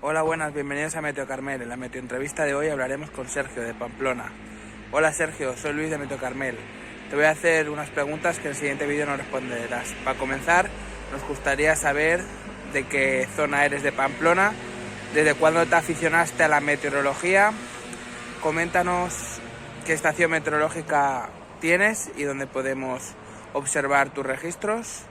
Hola, buenas, bienvenidos a Meteo Carmel. En la meteoentrevista de hoy hablaremos con Sergio de Pamplona. Hola Sergio, soy Luis de Meteo Carmel. Te voy a hacer unas preguntas que en el siguiente vídeo nos responderás. Para comenzar, nos gustaría saber de qué zona eres de Pamplona, desde cuándo te aficionaste a la meteorología. Coméntanos qué estación meteorológica tienes y dónde podemos observar tus registros.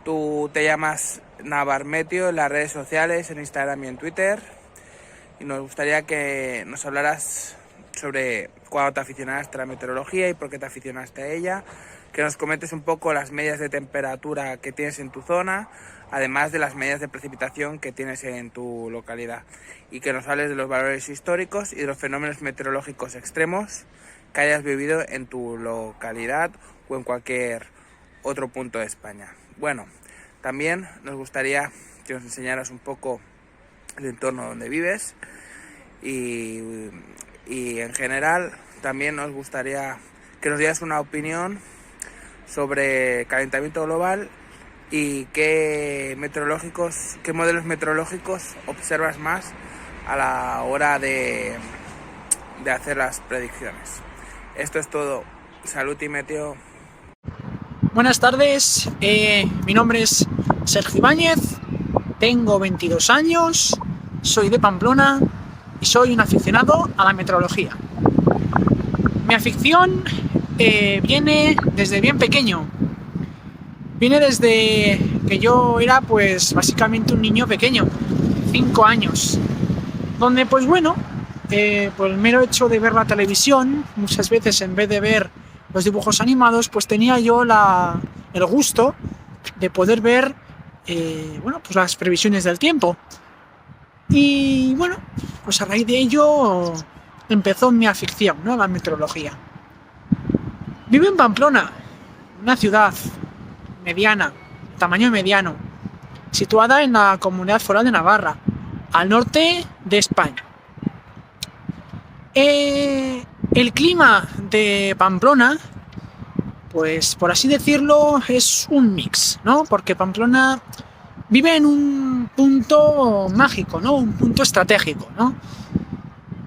Tú te llamas Navarmeteo en las redes sociales, en Instagram y en Twitter. Y nos gustaría que nos hablaras sobre cuándo te aficionaste a la meteorología y por qué te aficionaste a ella. Que nos comentes un poco las medidas de temperatura que tienes en tu zona, además de las medidas de precipitación que tienes en tu localidad. Y que nos hables de los valores históricos y de los fenómenos meteorológicos extremos que hayas vivido en tu localidad o en cualquier otro punto de España. Bueno, también nos gustaría que nos enseñaras un poco el entorno donde vives y en general también nos gustaría que nos dieras una opinión sobre calentamiento global y qué modelos meteorológicos observas más a la hora de hacer las predicciones. Esto es todo. Salud y meteo. Buenas tardes, mi nombre es Sergio Ibáñez, tengo 22 años, soy de Pamplona y soy un aficionado a la meteorología. Mi afición viene desde bien pequeño, viene desde que yo era pues básicamente un niño pequeño, 5 años, donde pues bueno, por el mero hecho de ver la televisión, muchas veces en vez de ver los dibujos animados, pues tenía yo el gusto de poder ver pues las previsiones del tiempo. Y bueno, pues a raíz de ello empezó mi afición, ¿no?, a la meteorología. Vivo en Pamplona, una ciudad mediana, tamaño mediano, situada en la Comunidad Foral de Navarra, al norte de España. El clima de Pamplona, pues por así decirlo, es un mix, ¿no? Porque Pamplona vive en un punto mágico, ¿no? Un punto estratégico, ¿no?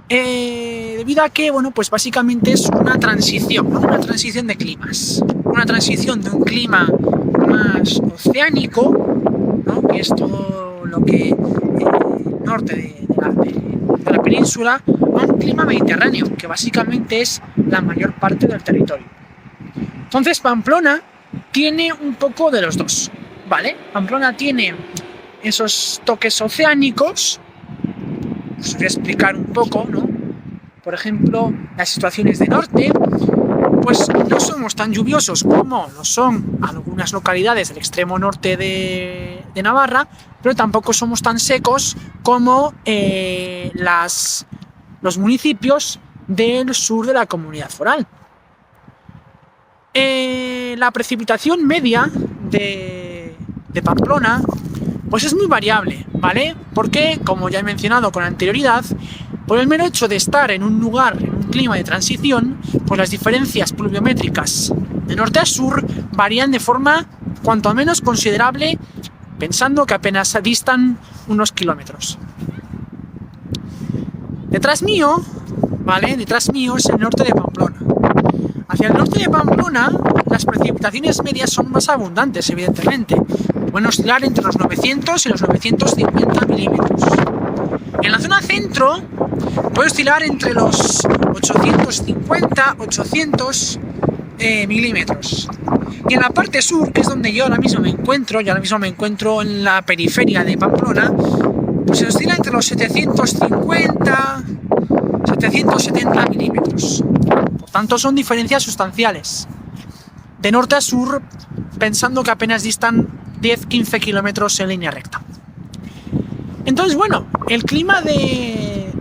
Debido a que, bueno, pues básicamente es una transición, ¿no? Una transición de climas. Una transición de un clima más oceánico, ¿no?, que es todo lo que norte de la península, a un clima mediterráneo, que básicamente es la mayor parte del territorio. Entonces Pamplona tiene un poco de los dos, ¿vale? Pamplona tiene esos toques oceánicos. Os voy a explicar un poco, ¿no? Por ejemplo, las situaciones de norte, pues no somos tan lluviosos como lo son algunas localidades del extremo norte de Navarra, pero tampoco somos tan secos como los municipios del sur de la Comunidad Foral. La precipitación media de Pamplona pues es muy variable, ¿vale? Porque, como ya he mencionado con anterioridad, por el mero hecho de estar en un lugar, en un clima de transición, pues las diferencias pluviométricas de norte a sur varían de forma cuanto menos considerable, pensando que apenas distan unos kilómetros. Detrás mío, ¿vale? Detrás mío es el norte de Pamplona. Hacia el norte de Pamplona, las precipitaciones medias son más abundantes, evidentemente. Pueden oscilar entre los 900 y los 950 milímetros. En la zona centro puede oscilar entre los 850 800 milímetros. Y en la parte sur, que es donde yo ahora mismo me encuentro en la periferia de Pamplona, pues se oscila entre los 750 770 milímetros. Por tanto, son diferencias sustanciales. De norte a sur, pensando que apenas distan 10-15 kilómetros en línea recta. Entonces, bueno, el clima de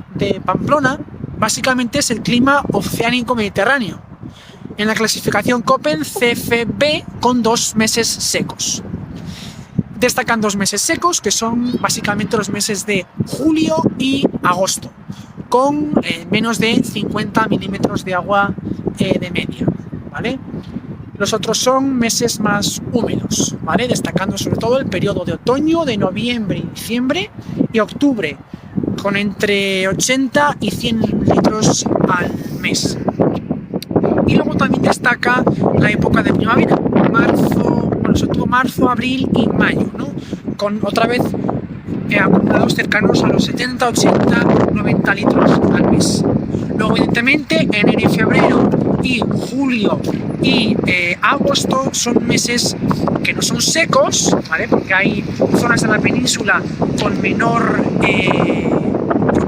Pamplona básicamente es el clima oceánico mediterráneo, en la clasificación Köppen CFB, con 2 meses secos. Destacan 2 meses secos, que son básicamente los meses de julio y agosto, con menos de 50 milímetros de agua de media, ¿vale? Los otros son meses más húmedos, ¿vale? Destacando sobre todo el periodo de otoño, de noviembre y diciembre, y octubre, con entre 80 y 100 litros al mes. Y luego también destaca la época de primavera, sobre todo marzo, abril y mayo, ¿no? Con otra vez acumulados cercanos a los 70, 80, 90 litros al mes. Luego, evidentemente, enero y febrero y julio y agosto son meses que no son secos, ¿vale? Porque hay zonas de la península con menor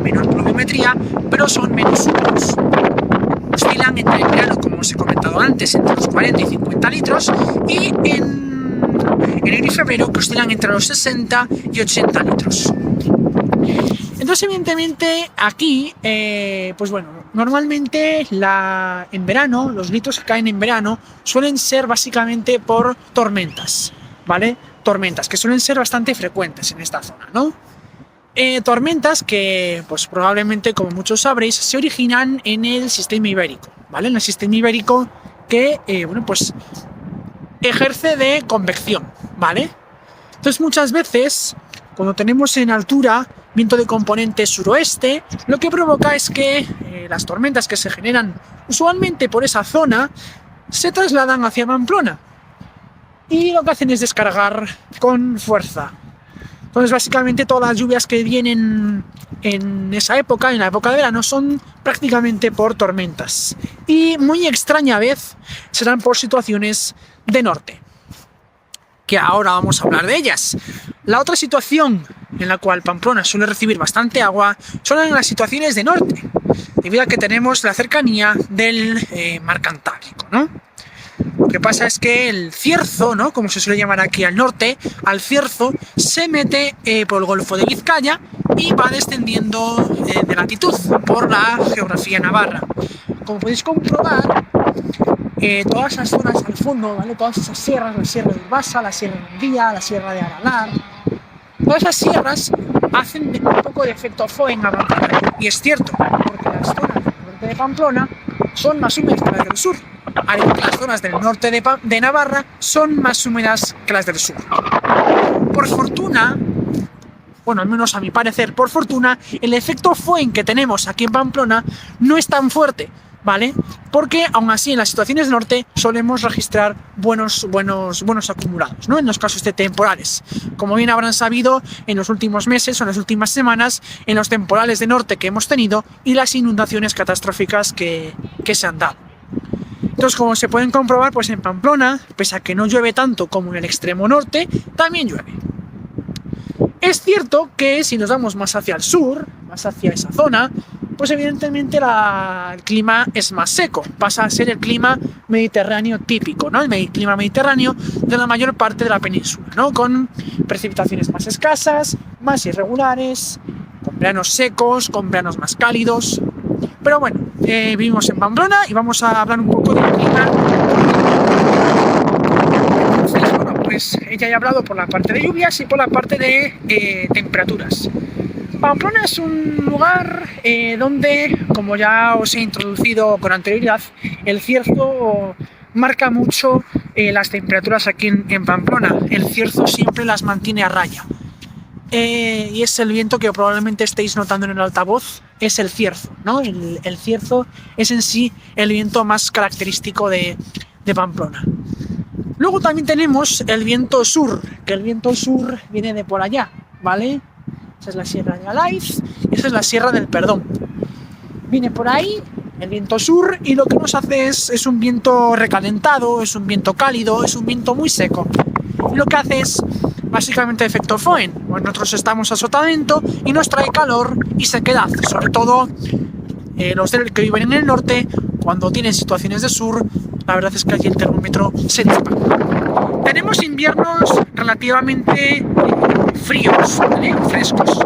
pluviometría, pero son menos húmedos. Oscilan entre el verano, como os he comentado antes, entre los 40 y 50 litros, y en enero y febrero, que oscilan entre los 60 y 80 litros. Entonces, evidentemente, aquí, pues bueno, normalmente en verano, los litros que caen en verano suelen ser básicamente por tormentas, ¿vale? Tormentas que suelen ser bastante frecuentes en esta zona, ¿no? Tormentas que, pues probablemente, como muchos sabréis, se originan en el sistema ibérico, ¿vale? En el sistema ibérico que, bueno, pues ejerce de convección, ¿vale? Entonces, muchas veces, cuando tenemos en altura viento de componente suroeste, lo que provoca es que las tormentas que se generan usualmente por esa zona se trasladan hacia Pamplona y lo que hacen es descargar con fuerza. Entonces, básicamente, todas las lluvias que vienen en esa época, en la época de verano, son prácticamente por tormentas. Y muy extraña vez serán por situaciones de norte, que ahora vamos a hablar de ellas. La otra situación en la cual Pamplona suele recibir bastante agua son en las situaciones de norte, debido a que tenemos la cercanía del mar Cantábrico, ¿no? Lo que pasa es que el Cierzo, ¿no?, como se suele llamar aquí al norte, al Cierzo se mete por el Golfo de Vizcaya y va descendiendo de latitud por la geografía navarra. Como podéis comprobar, todas esas zonas al fondo, ¿vale? Todas esas sierras, la Sierra de Urbasa, la Sierra de Hungría, la Sierra de Aralar, todas esas sierras hacen un poco de efecto Foehn a Pamplona. Y es cierto, porque las zonas del norte de Pamplona son más húmedas que las del sur, al igual que las zonas del norte de Navarra son más húmedas que las del sur. Por fortuna, bueno, al menos a mi parecer, por fortuna, el efecto Foehn que tenemos aquí en Pamplona no es tan fuerte, ¿vale? Porque aún así en las situaciones norte solemos registrar buenos acumulados, ¿no? En los casos de temporales. Como bien habrán sabido en los últimos meses o en las últimas semanas, en los temporales de norte que hemos tenido y las inundaciones catastróficas que se han dado. Entonces, como se pueden comprobar, pues en Pamplona, pese a que no llueve tanto como en el extremo norte, también llueve. Es cierto que si nos vamos más hacia el sur, más hacia esa zona, pues evidentemente el clima es más seco, pasa a ser el clima mediterráneo típico, ¿no? El clima mediterráneo de la mayor parte de la península, ¿no? Con precipitaciones más escasas, más irregulares, con veranos secos, con veranos más cálidos. Pero bueno, vivimos en Pamplona y vamos a hablar un poco del clima. Entonces, bueno, pues ya he hablado por la parte de lluvias y por la parte de temperaturas. Pamplona es un lugar donde, como ya os he introducido con anterioridad, el Cierzo marca mucho las temperaturas aquí en Pamplona. El Cierzo siempre las mantiene a raya. Y es el viento que probablemente estéis notando en el altavoz, es el Cierzo, ¿no? El Cierzo es en sí el viento más característico de Pamplona. Luego también tenemos el viento sur, que el viento sur viene de por allá, ¿vale? Esa es la Sierra de Alaiz y esa es la Sierra del Perdón. Viene por ahí el viento sur y lo que nos hace es un viento recalentado, es un viento cálido, es un viento muy seco. Y lo que hace es básicamente efecto Foehn. Pues nosotros estamos a sotavento y nos trae calor y sequedad, sobre todo los que viven en el norte, cuando tienen situaciones de sur, la verdad es que allí el termómetro se dispara. Tenemos inviernos relativamente fríos, ¿vale? Frescos,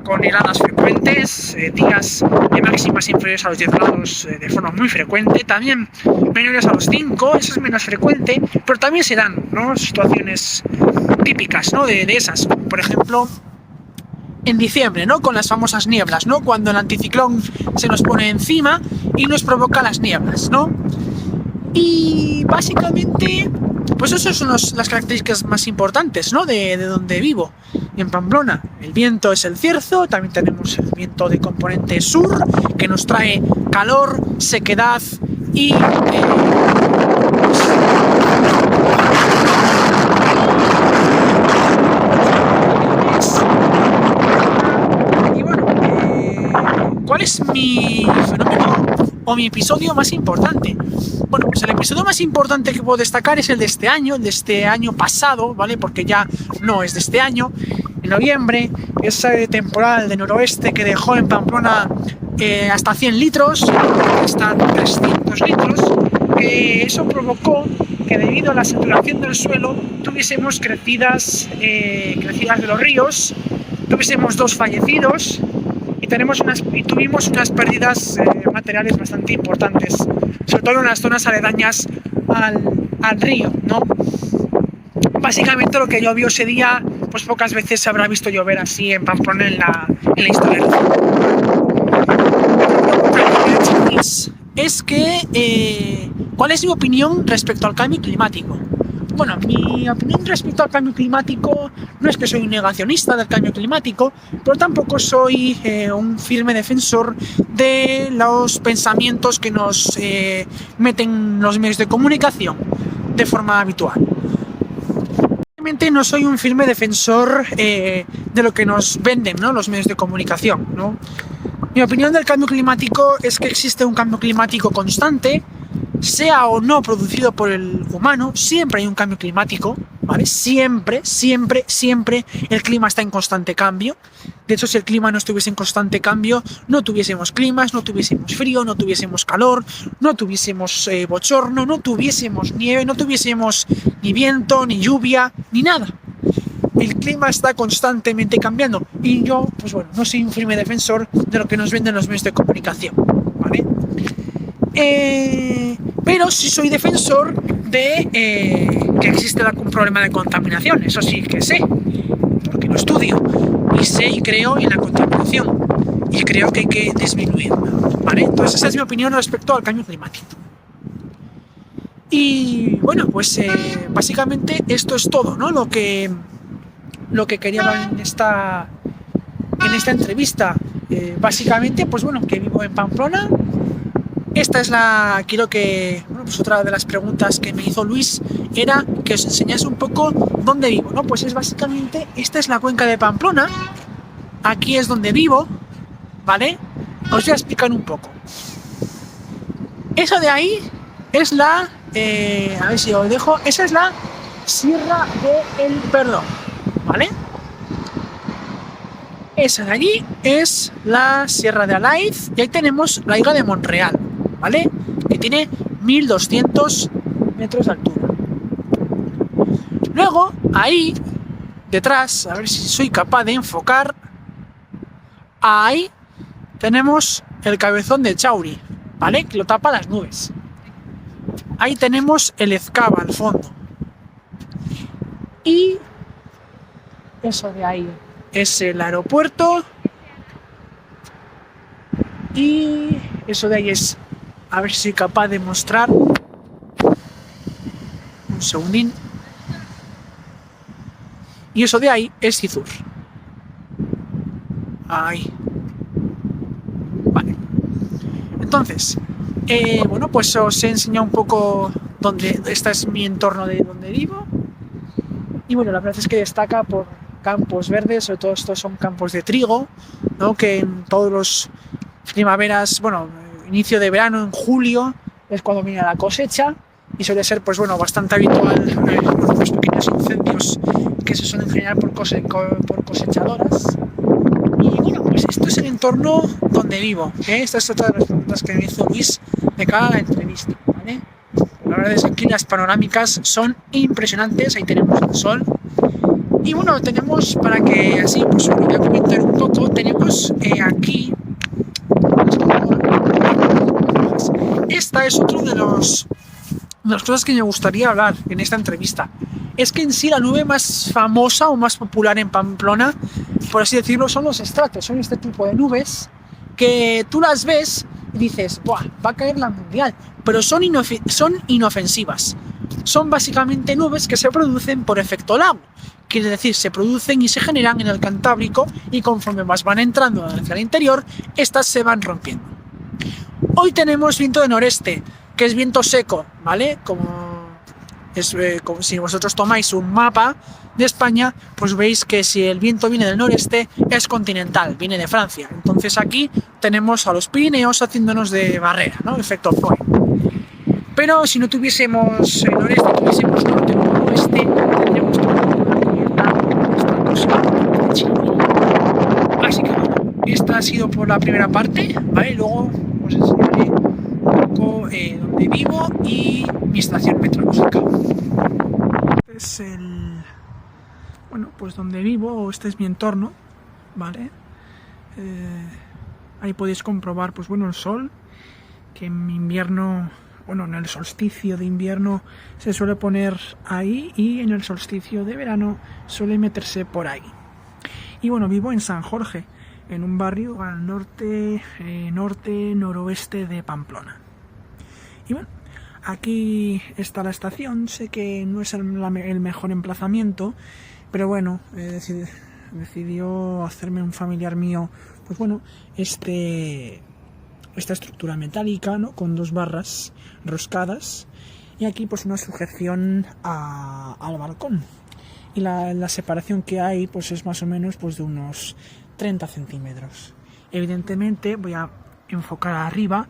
con heladas frecuentes, días de máximas inferiores a los 10 grados de forma muy frecuente, también menores a los 5, eso es menos frecuente, pero también se dan, ¿no?, situaciones típicas, ¿no?, de esas, por ejemplo en diciembre, ¿no?, con las famosas nieblas, ¿no?, cuando el anticiclón se nos pone encima y nos provoca las nieblas, ¿no? Y básicamente, pues esas son las características más importantes, ¿no?, de donde vivo. en Pamplona. El viento es el cierzo, también tenemos el viento de componente sur, que nos trae calor, sequedad y ¿cuál es mi fenómeno o mi episodio más importante? Bueno, pues el episodio más importante que puedo destacar es el de este año pasado, ¿vale? Porque ya no es de este año, en noviembre, ese temporal de noroeste que dejó en Pamplona hasta 100 litros, hasta 300 litros, que eso provocó que debido a la saturación del suelo tuviésemos crecidas de los ríos, tuviésemos 2 fallecidos, y tuvimos unas pérdidas materiales bastante importantes, sobre todo en las zonas aledañas al río, ¿no? Básicamente lo que llovió ese día, pues pocas veces se habrá visto llover así en Pamplona en la historia. Es que, ¿cuál es mi opinión respecto al cambio climático? Bueno, mi opinión respecto al cambio climático no es que soy un negacionista del cambio climático, pero tampoco soy un firme defensor de los pensamientos que nos meten los medios de comunicación de forma habitual. Realmente no soy un firme defensor de lo que nos venden, ¿no?, los medios de comunicación, ¿no? Mi opinión del cambio climático es que existe un cambio climático constante, sea o no producido por el humano, siempre hay un cambio climático, ¿vale? Siempre el clima está en constante cambio. De hecho, si el clima no estuviese en constante cambio, no tuviésemos climas, no tuviésemos frío, no tuviésemos calor, no tuviésemos bochorno, no tuviésemos nieve, no tuviésemos ni viento, ni lluvia, ni nada. El clima está constantemente cambiando y yo, pues bueno, no soy un firme defensor de lo que nos venden los medios de comunicación, ¿vale? Pero sí soy defensor de que existe un problema de contaminación, eso sí que sé, porque lo estudio y sé y creo en la contaminación y creo que hay que disminuirla, ¿vale? Entonces esa es mi opinión respecto al cambio climático. Y bueno, pues básicamente esto es todo, ¿no? Lo que quería hablar en esta entrevista. Básicamente, pues bueno, que vivo en Pamplona. Esta es pues otra de las preguntas que me hizo Luis era que os enseñase un poco dónde vivo, ¿no? Pues es básicamente, esta es la cuenca de Pamplona, aquí es donde vivo, ¿vale? Os voy a explicar un poco. Eso de ahí es a ver si os dejo, esa es la Sierra del Perdón, ¿vale? Esa de allí es la Sierra de Alaiz y ahí tenemos la isla de Monreal, ¿vale? Que tiene 1200 metros de altura. Luego, ahí, detrás, a ver si soy capaz de enfocar, ahí tenemos el cabezón de Chauri, ¿vale? Que lo tapa las nubes. Ahí tenemos el Ezcaba al fondo. Y eso de ahí es el aeropuerto. Y eso de ahí es, a ver si soy capaz de mostrar. Un segundín. Y eso de ahí es Cizur. Ahí. Vale. Entonces, bueno, pues os he enseñado un poco dónde, este es mi entorno de donde vivo. Y bueno, la verdad es que destaca por campos verdes, sobre todo estos son campos de trigo, ¿no? Que en todos los primaveras, bueno, inicio de verano, en julio, es cuando viene la cosecha y suele ser, pues bueno, bastante habitual los pequeños incendios que se suelen generar por cosechadoras. Y bueno, pues esto es el entorno donde vivo, ¿eh? Esta es otra de las preguntas que me hizo Luis de cada entrevista, ¿vale? La verdad es que aquí las panorámicas son impresionantes, ahí tenemos el sol. Y bueno, tenemos, para que así, pues bueno, voy a comentar un poco, tenemos aquí, esta es otro de las cosas que me gustaría hablar en esta entrevista. Es que en sí la nube más famosa o más popular en Pamplona, por así decirlo, son los estratos, son este tipo de nubes que tú las ves y dices, ¡buah! Va a caer la mundial, pero son inofensivas. Son básicamente nubes que se producen por efecto lago, quiere decir se producen y se generan en el Cantábrico y conforme más van entrando hacia el interior, estas se van rompiendo. Hoy tenemos viento de noreste, que es viento seco, ¿vale? Como si vosotros tomáis un mapa de España, pues veis que si el viento viene del noreste es continental, viene de Francia. Entonces aquí tenemos a los Pirineos haciéndonos de barrera, ¿no? Efecto Foy. Pero si no tuviésemos noreste, tuviésemos norte o oeste, tendríamos toda la cubierta Así que bueno, esta ha sido por la primera parte, ¿vale? Luego os enseñaré un poco donde vivo y mi estación meteorológica. Este es bueno, pues donde vivo, este es mi entorno, ¿vale? Ahí podéis comprobar, pues bueno, el sol, que en invierno, bueno, en el solsticio de invierno se suele poner ahí y en el solsticio de verano suele meterse por ahí. Y bueno, vivo en San Jorge, en un barrio al norte, noroeste de Pamplona. Y bueno, aquí está la estación. Sé que no es el mejor emplazamiento, pero bueno, decidió hacerme un familiar mío, pues bueno, esta estructura metálica, ¿no? Con 2 barras roscadas y aquí pues una sujeción al balcón. Y la separación que hay pues es más o menos pues de unos 30 centímetros. Evidentemente voy a enfocar arriba.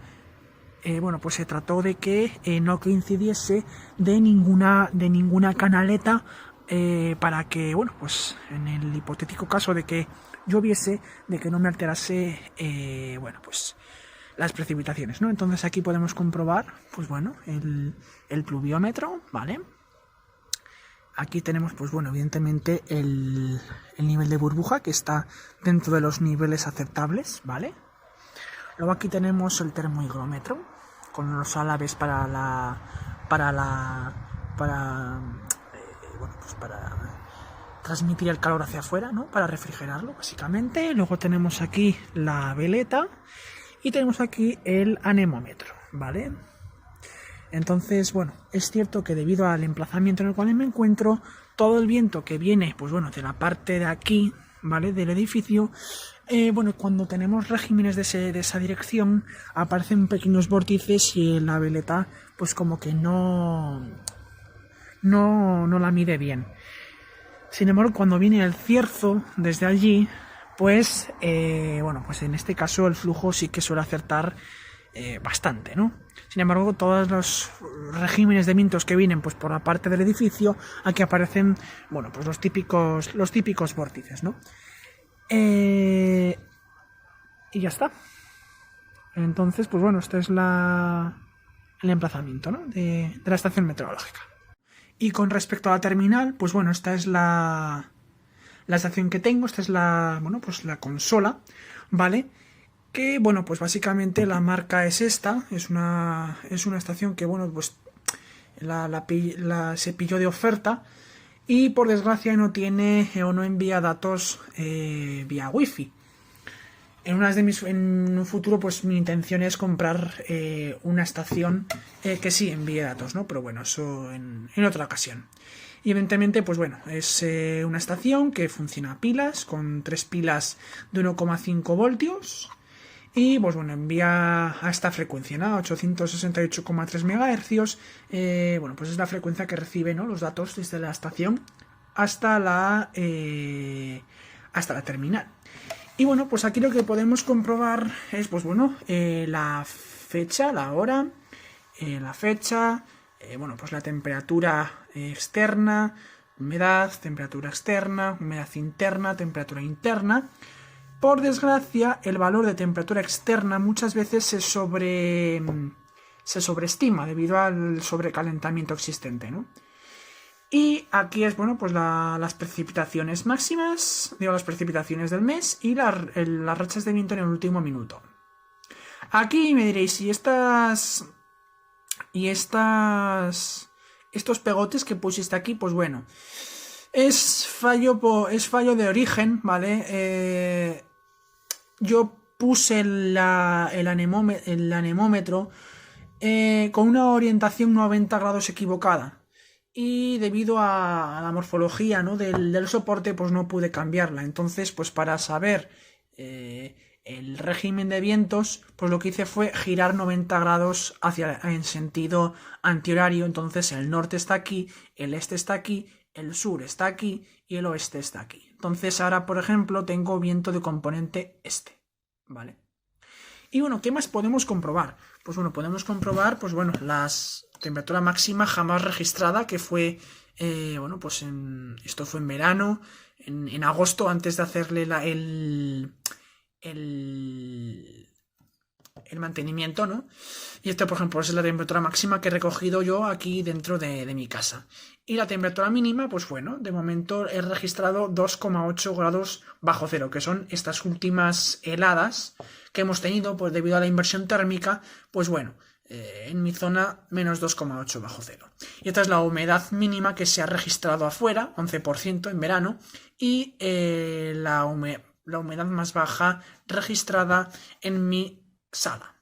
Bueno, pues se trató de que no coincidiese de ninguna canaleta para que, bueno, pues en el hipotético caso de que lloviese, de que no me alterase, bueno, pues las precipitaciones, ¿no? Entonces aquí podemos comprobar, pues bueno, el pluviómetro, ¿vale? Aquí tenemos, pues bueno, evidentemente el nivel de burbuja que está dentro de los niveles aceptables, ¿vale? Luego aquí tenemos el termohigrómetro con los álabes para transmitir el calor hacia afuera, ¿no? Para refrigerarlo, básicamente. Luego tenemos aquí la veleta y tenemos aquí el anemómetro, ¿vale? Entonces, bueno, es cierto que debido al emplazamiento en el cual me encuentro, todo el viento que viene, pues bueno, de la parte de aquí, ¿vale? Del edificio, bueno, cuando tenemos regímenes de esa dirección, aparecen pequeños vórtices y la veleta, pues como que no la mide bien. Sin embargo, cuando viene el cierzo desde allí, pues, bueno, pues en este caso el flujo sí que suele acertar bastante, ¿no? Sin embargo, todos los regímenes de vientos que vienen pues por la parte del edificio, aquí aparecen, bueno, pues los típicos vórtices, ¿no? Y ya está. Entonces, pues bueno, este es el emplazamiento, ¿no? de la estación meteorológica. Y con respecto a la terminal, pues bueno, esta es la estación que tengo, esta es bueno, pues la consola, ¿vale? Que, bueno, pues básicamente la marca es esta, es una estación que, bueno, pues se pilló de oferta y por desgracia no tiene o no envía datos vía wifi. En un futuro, pues mi intención es comprar una estación que sí envíe datos, ¿no? Pero bueno, eso en otra ocasión. Y evidentemente, pues bueno, es una estación que funciona a pilas, con 3 pilas de 1,5 voltios. Y pues bueno, envía a esta frecuencia, ¿no? 868,3 MHz. Bueno, pues es la frecuencia que recibe, ¿no? Los datos desde la estación hasta la terminal. Y bueno, pues aquí lo que podemos comprobar es, pues bueno, la fecha, la hora, bueno, pues la temperatura externa, humedad, temperatura externa, humedad interna, temperatura interna. Por desgracia, el valor de temperatura externa muchas veces se sobreestima debido al sobrecalentamiento existente, ¿no? Y aquí es, bueno, pues las precipitaciones máximas, digo, las precipitaciones del mes y las rachas de viento en el último minuto. Aquí me diréis, estos pegotes que pusiste aquí, pues bueno, es fallo de origen, ¿vale? Yo puse el anemómetro con una orientación 90 grados equivocada. y debido a la morfología, ¿no?, del soporte, pues no pude cambiarla. Entonces, pues para saber el régimen de vientos, pues lo que hice fue girar 90 grados en sentido antihorario. Entonces el norte está aquí, el este está aquí, el sur está aquí y el oeste está aquí. Entonces ahora, por ejemplo, tengo viento de componente este, ¿vale? Y bueno, ¿qué más podemos comprobar? Pues bueno, podemos comprobar, pues bueno, la temperatura máxima jamás registrada, que fue, bueno, pues esto fue en verano, en agosto, antes de hacerle el mantenimiento, ¿no? Y esto, por ejemplo, es la temperatura máxima que he recogido yo aquí dentro de mi casa. Y la temperatura mínima, pues bueno, de momento he registrado 2,8 grados bajo cero, que son estas últimas heladas que hemos tenido, pues debido a la inversión térmica, pues bueno, en mi zona menos 2,8 bajo cero. Y esta es la humedad mínima que se ha registrado afuera, 11% en verano, y la humedad más baja registrada en mi sala.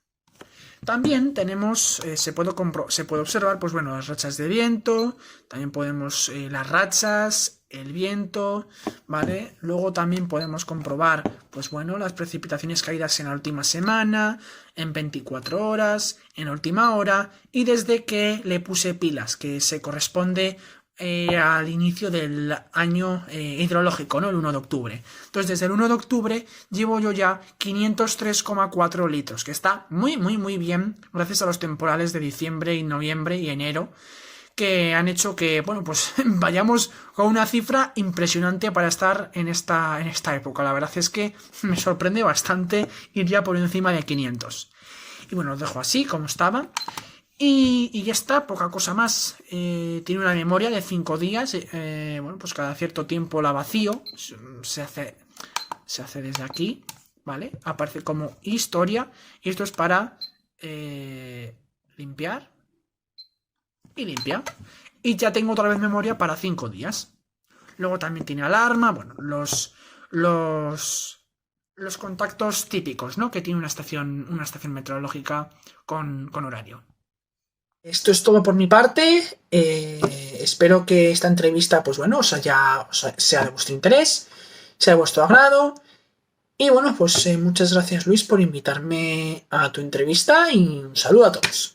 También tenemos, se puede observar, pues bueno, las rachas de viento, también podemos las rachas, el viento, ¿vale? Luego también podemos comprobar, pues bueno, las precipitaciones caídas en la última semana, en 24 horas, en la última hora, y desde que le puse pilas, que se corresponde al inicio del año hidrológico, ¿no? El 1 de octubre. Entonces, desde el 1 de octubre llevo yo ya 503,4 litros, que está muy, muy, muy bien, gracias a los temporales de diciembre y noviembre y enero, que han hecho que, bueno, pues vayamos con una cifra impresionante para estar en esta época. La verdad es que me sorprende bastante ir ya por encima de 500. Y bueno, lo dejo así, como estaba. Y ya está, poca cosa más. Tiene una memoria de 5 días. Bueno, pues cada cierto tiempo la vacío. Se hace desde aquí, ¿vale? Aparece como historia. Y esto es para limpiar. Y limpia. Y ya tengo otra vez memoria para 5 días. Luego también tiene alarma. Bueno, los contactos típicos, ¿no?, que tiene una estación meteorológica con horario. Esto es todo por mi parte. Espero que esta entrevista, pues bueno, sea de vuestro interés, sea de vuestro agrado. Y bueno, pues muchas gracias, Luis, por invitarme a tu entrevista y un saludo a todos.